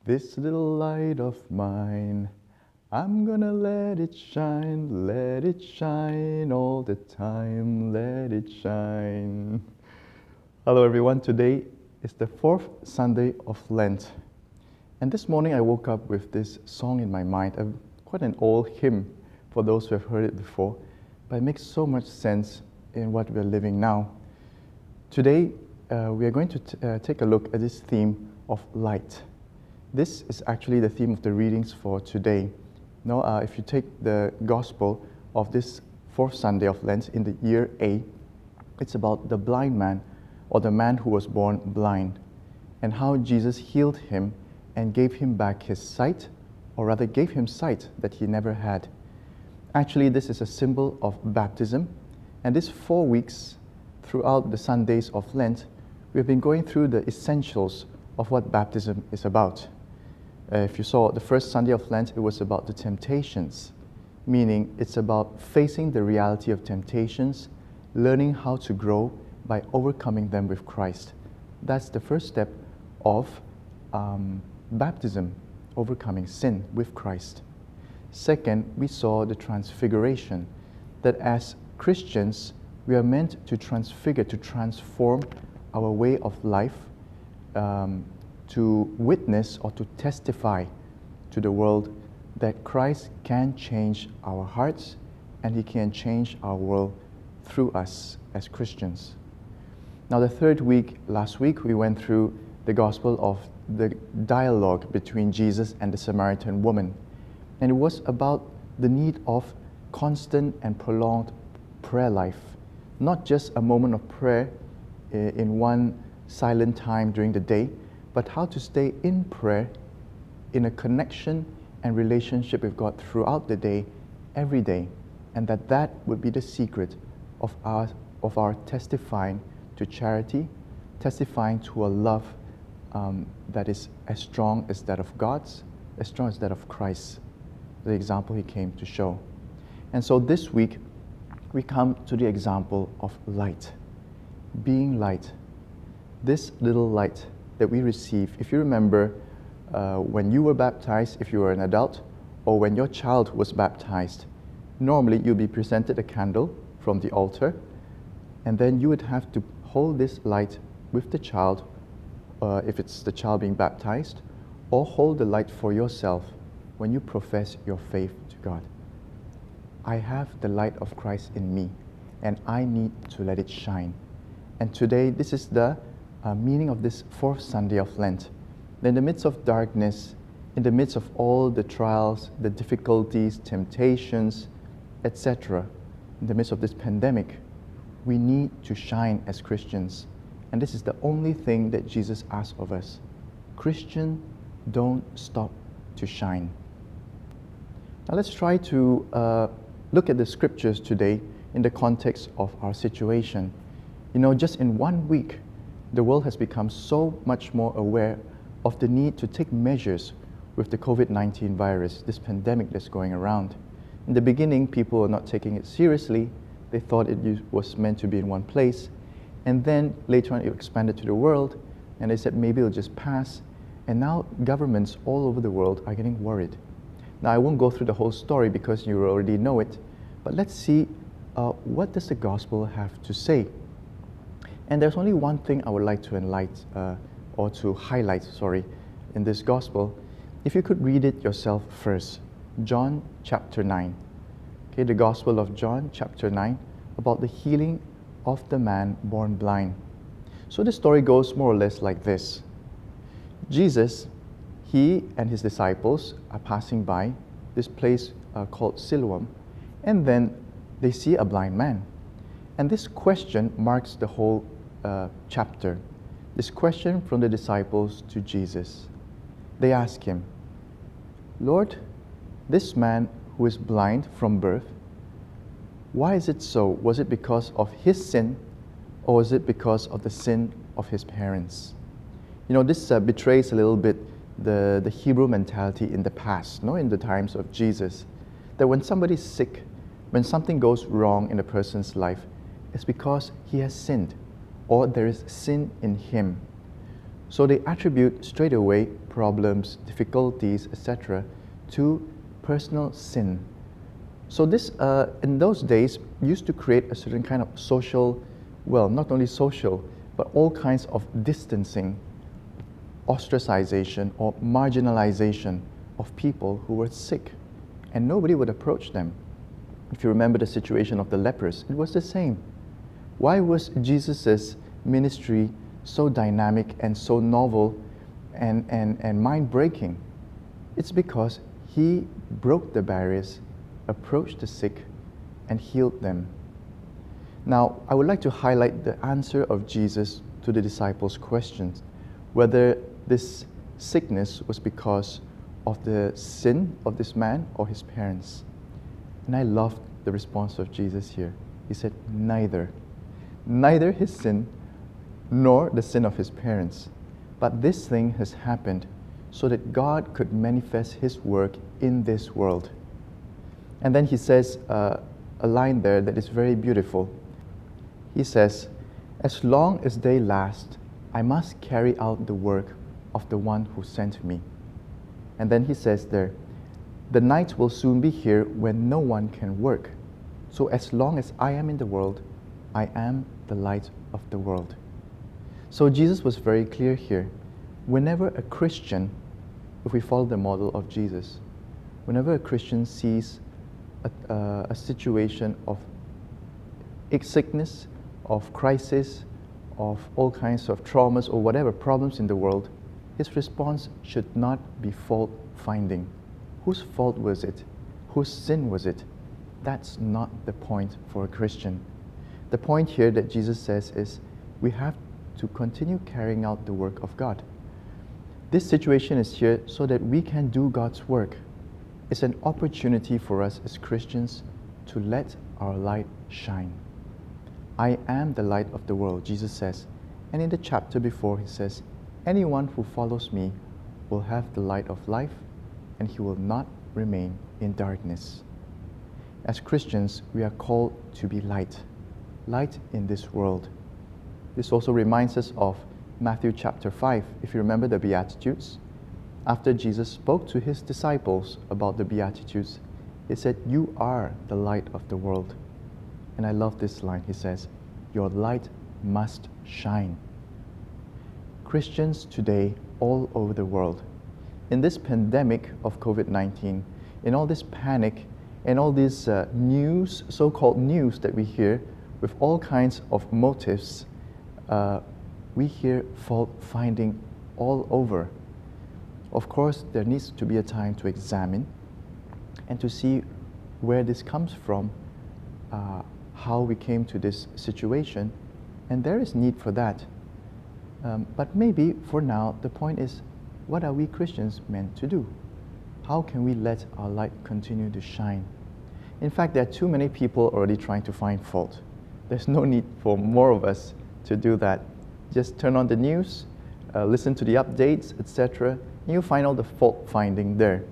This little light of mine, I'm gonna let it shine all the time, let it shine. Hello everyone, today is the fourth Sunday of Lent. And this morning I woke up with this song in my mind, quite an old hymn for those who have heard it before, but it makes so much sense in what we're living now. Today we are going to take a look at this theme of light. This is actually the theme of the readings for today. Now, if you take the Gospel of this fourth Sunday of Lent in the year A, it's about the blind man, or the man who was born blind, and how Jesus healed him and gave him back his sight, or rather gave him sight that he never had. Actually, this is a symbol of baptism, and these 4 weeks throughout the Sundays of Lent, we've been going through the essentials of what baptism is about. If you saw the first Sunday of Lent, it was about the temptations, meaning it's about facing the reality of temptations, learning how to grow by overcoming them with Christ. That's the first step of baptism, overcoming sin with Christ. Second, we saw the transfiguration, that as Christians, we are meant to transfigure, to transform our way of life, to witness or to testify to the world that Christ can change our hearts and He can change our world through us as Christians. Now, the third week, last week, we went through the gospel of the dialogue between Jesus and the Samaritan woman. And it was about the need of constant and prolonged prayer life, not just a moment of prayer in one silent time during the day, but how to stay in prayer, in a connection and relationship with God throughout the day, every day, and that would be the secret of our testifying to charity, testifying to a love that is as strong as that of God's, as strong as that of Christ, the example He came to show. And so this week, we come to the example of light, being light. This little light that we receive, if you remember when you were baptized, if you were an adult, or when your child was baptized, normally you'll be presented a candle from the altar, and then you would have to hold this light with the child, if it's the child being baptized, or hold the light for yourself when you profess your faith to God. I have the light of Christ in me, and I need to let it shine. And today, this is the meaning of this fourth Sunday of Lent. In the midst of darkness, in the midst of all the trials, the difficulties, temptations, etc., in the midst of this pandemic, we need to shine as Christians. And this is the only thing that Jesus asks of us. Christian, don't stop to shine. Now let's try to look at the scriptures today in the context of our situation. You know, just in 1 week, the world has become so much more aware of the need to take measures with the COVID-19 virus, this pandemic that's going around. In the beginning, people were not taking it seriously. They thought it was meant to be in one place. And then later on, it expanded to the world, and they said maybe it'll just pass. And now governments all over the world are getting worried. Now, I won't go through the whole story because you already know it, but let's see what does the gospel have to say. And there's only one thing I would like to highlight in this gospel. If you could read it yourself first, John chapter 9. Okay, the Gospel of John chapter 9, about the healing of the man born blind. So the story goes more or less like this. Jesus, He and His disciples are passing by this place called Siloam, and then they see a blind man. And this question marks the whole chapter. This question from the disciples to Jesus. They ask Him, Lord, this man who is blind from birth, why is it so? Was it because of his sin, or was it because of the sin of his parents? You know, this betrays a little bit the Hebrew mentality in the past, in the times of Jesus, that when somebody's sick, when something goes wrong in a person's life, it's because he has sinned, or there is sin in him. So they attribute straight away problems, difficulties, etc., to personal sin. So this, in those days, used to create a certain kind of social, well, not only social, but all kinds of distancing, ostracization, or marginalization of people who were sick, and nobody would approach them. If you remember the situation of the lepers, it was the same. Why was Jesus' ministry so dynamic and so novel and mind-breaking? It's because he broke the barriers, approached the sick, and healed them. Now, I would like to highlight the answer of Jesus to the disciples' questions, whether this sickness was because of the sin of this man or his parents. And I loved the response of Jesus here. He said, neither. Neither his sin nor the sin of his parents. But this thing has happened so that God could manifest his work in this world. And then he says a line there that is very beautiful. He says, as long as they last, I must carry out the work of the one who sent me. And then he says there, the night will soon be here when no one can work. So as long as I am in the world, I am the light of the world. So Jesus was very clear here. Whenever a Christian, if we follow the model of Jesus, whenever a Christian sees a situation of sickness, of crisis, of all kinds of traumas or whatever problems in the world, his response should not be fault-finding. Whose fault was it? Whose sin was it? That's not the point for a Christian. The point here that Jesus says is we have to continue carrying out the work of God. This situation is here so that we can do God's work. It's an opportunity for us as Christians to let our light shine. I am the light of the world, Jesus says. And in the chapter before, he says, anyone who follows me will have the light of life, and he will not remain in darkness. As Christians, we are called to be light in this world. This also reminds us of Matthew chapter 5. If you remember the Beatitudes, after Jesus spoke to his disciples about the Beatitudes, he said, you are the light of the world. And I love this line. He says, your light must shine. Christians today all over the world, in this pandemic of COVID-19, in all this panic and all this news, so-called news that we hear with all kinds of motives, we hear fault-finding all over. Of course, there needs to be a time to examine and to see where this comes from, how we came to this situation, and there is need for that. But maybe for now, the point is, what are we Christians meant to do? How can we let our light continue to shine? In fact, there are too many people already trying to find fault. There's no need for more of us to do that. Just turn on the news, listen to the updates, etc., and you'll find all the fault finding there.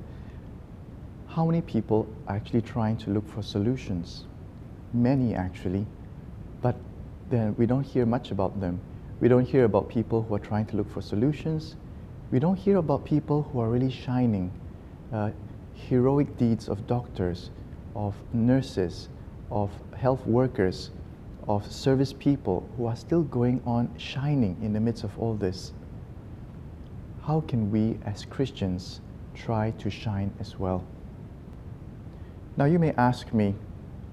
How many people are actually trying to look for solutions? Many actually, but then we don't hear much about them. We don't hear about people who are trying to look for solutions. We don't hear about people who are really shining. Heroic deeds of doctors, of nurses, of health workers, of service people who are still going on shining in the midst of all this. How can we as Christians try to shine as well? Now you may ask me,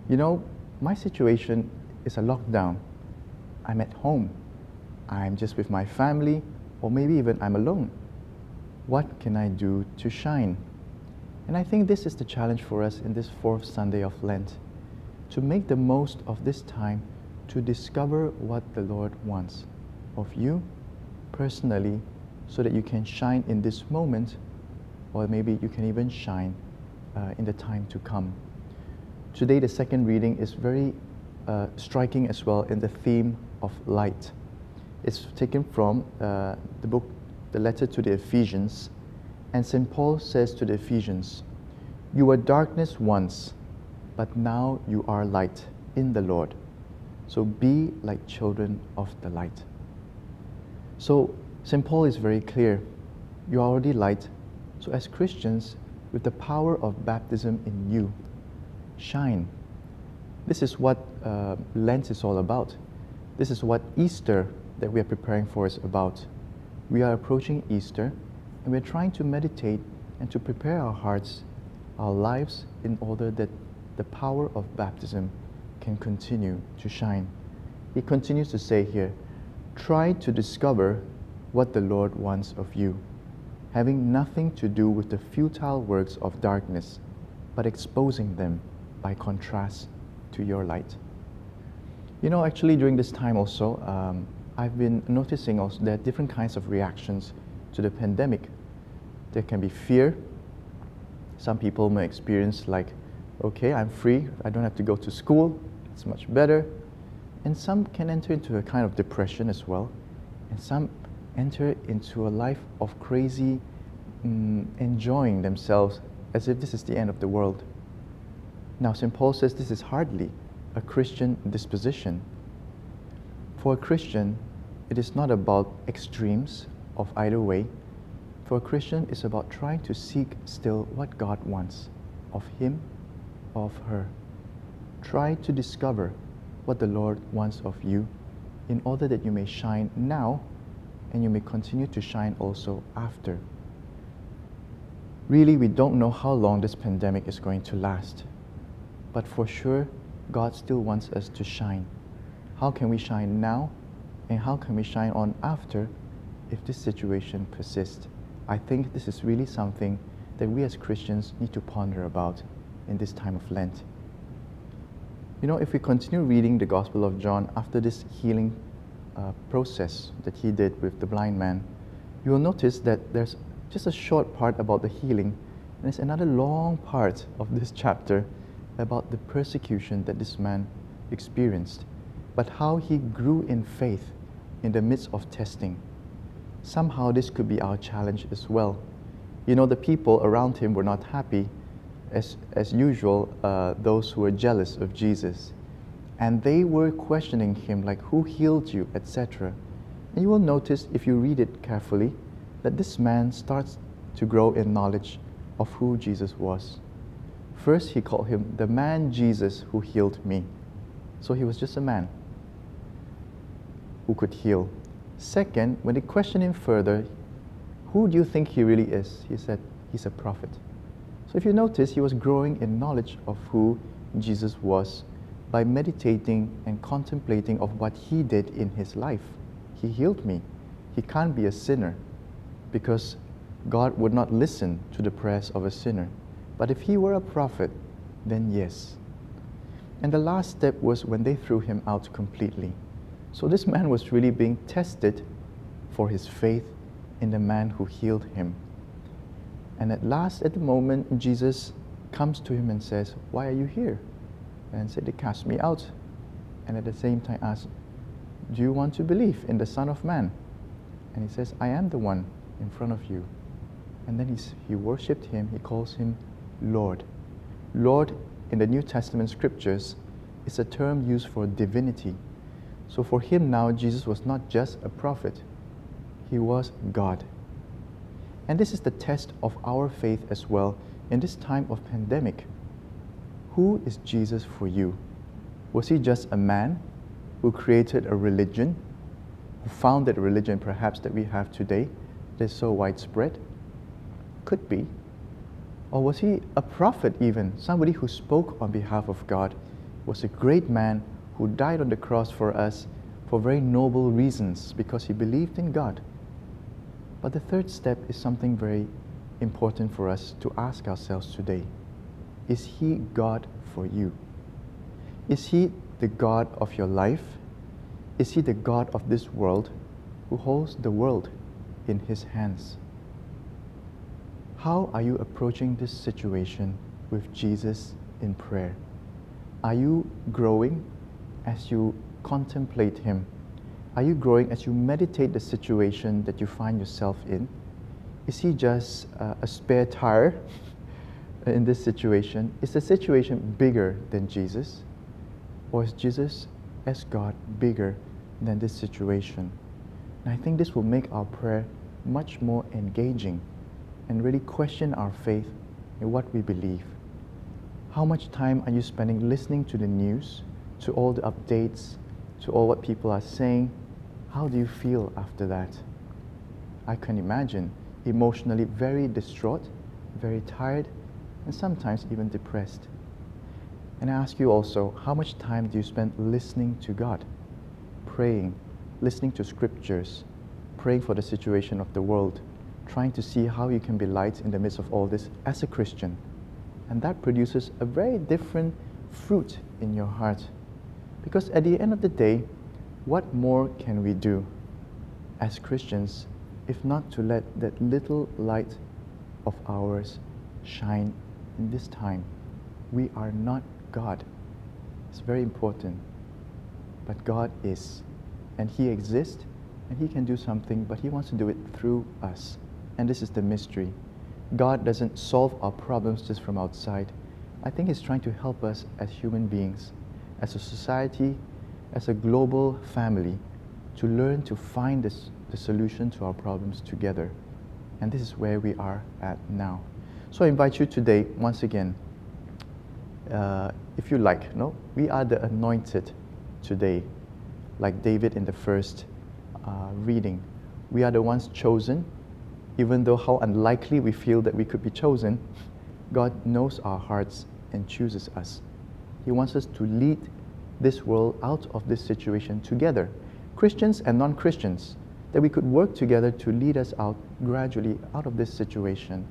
my situation is a lockdown. I'm at home. I'm just with my family, or maybe even I'm alone. What can I do to shine? And I think this is the challenge for us in this fourth Sunday of Lent, to make the most of this time to discover what the Lord wants of you personally, so that you can shine in this moment, or maybe you can even shine in the time to come. Today, the second reading is very striking as well in the theme of light. It's taken from the book, the letter to the Ephesians, and St. Paul says to the Ephesians, you were darkness once, but now you are light in the Lord. So be like children of the light. So St. Paul is very clear. You are already light. So as Christians, with the power of baptism in you, shine. This is what Lent is all about. This is what Easter that we are preparing for is about. We are approaching Easter, and we're trying to meditate and to prepare our hearts, our lives, in order that the power of baptism can continue to shine. He continues to say here, try to discover what the Lord wants of you, having nothing to do with the futile works of darkness, but exposing them by contrast to your light. You know, actually during this time also, I've been noticing also there are different kinds of reactions to the pandemic. There can be fear. Some people may experience like, okay, I'm free, I don't have to go to school, it's much better. And some can enter into a kind of depression as well. And some enter into a life of crazy enjoying themselves as if this is the end of the world. Now, St. Paul says this is hardly a Christian disposition. For a Christian, it is not about extremes of either way. For a Christian, it's about trying to seek still what God wants of him, of her. Try to discover what the Lord wants of you in order that you may shine now and you may continue to shine also after. Really, we don't know how long this pandemic is going to last, but for sure, God still wants us to shine. How can we shine now, and how can we shine on after if this situation persists? I think this is really something that we as Christians need to ponder about in this time of Lent. You know, if we continue reading the Gospel of John after this healing process that he did with the blind man, you will notice that there's just a short part about the healing, and there's another long part of this chapter about the persecution that this man experienced, but how he grew in faith in the midst of testing. Somehow this could be our challenge as well. You know, the people around him were not happy, as usual, those who were jealous of Jesus. And they were questioning him, like, who healed you, etc. And you will notice, if you read it carefully, that this man starts to grow in knowledge of who Jesus was. First, he called him the man Jesus who healed me. So he was just a man who could heal. Second, when they questioned him further, who do you think he really is? He said, he's a prophet. So if you notice, he was growing in knowledge of who Jesus was by meditating and contemplating of what he did in his life. He healed me. He can't be a sinner because God would not listen to the prayers of a sinner. But if he were a prophet, then yes. And the last step was when they threw him out completely. So this man was really being tested for his faith in the man who healed him. And at last, at the moment, Jesus comes to him and says, why are you here? And said, they cast me out. And at the same time asked, do you want to believe in the Son of Man? And he says, I am the one in front of you. And then he worshipped him. He calls him Lord. Lord in the New Testament scriptures is a term used for divinity. So for him now, Jesus was not just a prophet. He was God. And this is the test of our faith as well in this time of pandemic. Who is Jesus for you? Was he just a man who created a religion, who founded a religion perhaps that we have today that is so widespread? Could be. Or was he a prophet even, somebody who spoke on behalf of God, was a great man who died on the cross for us for very noble reasons because he believed in God? But the third step is something very important for us to ask ourselves today. Is he God for you? Is he the God of your life? Is he the God of this world who holds the world in his hands? How are you approaching this situation with Jesus in prayer? Are you growing as you contemplate him? Are you growing as you meditate the situation that you find yourself in? Is he just a spare tire in this situation? Is the situation bigger than Jesus? Or is Jesus as God bigger than this situation? And I think this will make our prayer much more engaging and really question our faith in what we believe. How much time are you spending listening to the news, to all the updates, to all what people are saying? How do you feel after that? I can imagine emotionally very distraught, very tired, and sometimes even depressed. And I ask you also, how much time do you spend listening to God, praying, listening to scriptures, praying for the situation of the world, trying to see how you can be light in the midst of all this as a Christian? And that produces a very different fruit in your heart. Because at the end of the day, what more can we do as Christians if not to let that little light of ours shine in this time? We are not God. It's very important. But God is. And He exists, and He can do something, but He wants to do it through us. And this is the mystery. God doesn't solve our problems just from outside. I think He's trying to help us as human beings, as a society, as a global family, to learn to find the solution to our problems together. And this is where we are at now. So I invite you today, once again, if you like, we are the anointed today, like David in the first reading. We are the ones chosen. Even though how unlikely we feel that we could be chosen, God knows our hearts and chooses us. He wants us to lead this world out of this situation together, Christians and non-Christians, that we could work together to lead us out gradually out of this situation.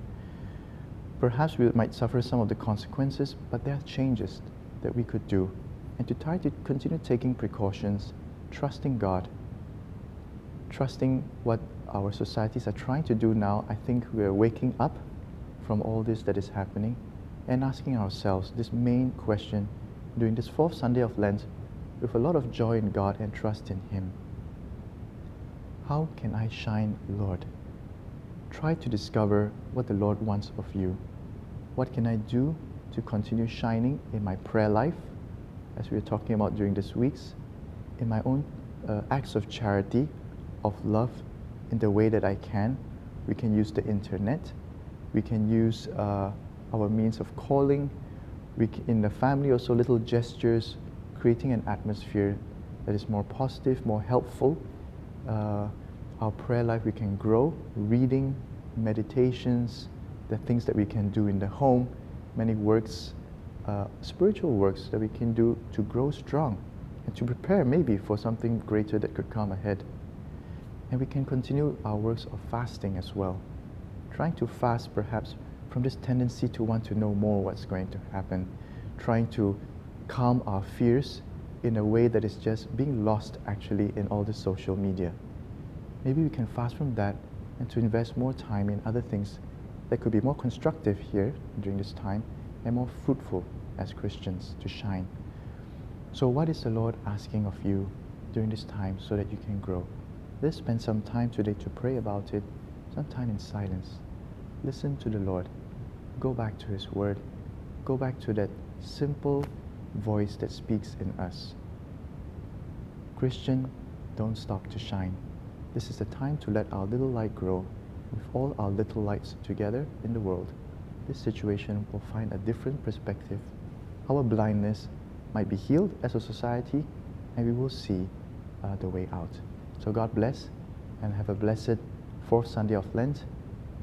Perhaps we might suffer some of the consequences, but there are changes that we could do, and to try to continue taking precautions, trusting God, trusting what our societies are trying to do now. I think we are waking up from all this that is happening and asking ourselves this main question during this fourth Sunday of Lent with a lot of joy in God and trust in Him. How can I shine, Lord? Try to discover what the Lord wants of you. What can I do to continue shining in my prayer life, as we were talking about during these weeks, in my own acts of charity, of love, in the way that I can. We can use the internet. We can use our means of calling. In the family also, little gestures, creating an atmosphere that is more positive, more helpful. Our prayer life we can grow, reading, meditations, the things that we can do in the home, many works, spiritual works that we can do to grow strong and to prepare maybe for something greater that could come ahead. And we can continue our works of fasting as well, trying to fast perhaps from this tendency to want to know more what's going to happen, trying to calm our fears in a way that is just being lost actually in all the social media. Maybe we can fast from that and to invest more time in other things that could be more constructive here during this time and more fruitful as Christians to shine. So what is the Lord asking of you during this time so that you can grow? Let's spend some time today to pray about it, some time in silence. Listen to the Lord. Go back to His Word. Go back to that simple voice that speaks in us. Christian, don't stop to shine. This is the time to let our little light grow. With all our little lights together in the world, this situation will find a different perspective. Our blindness might be healed as a society, and we will see the way out. So God bless, and have a blessed fourth Sunday of Lent,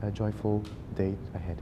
a joyful day ahead.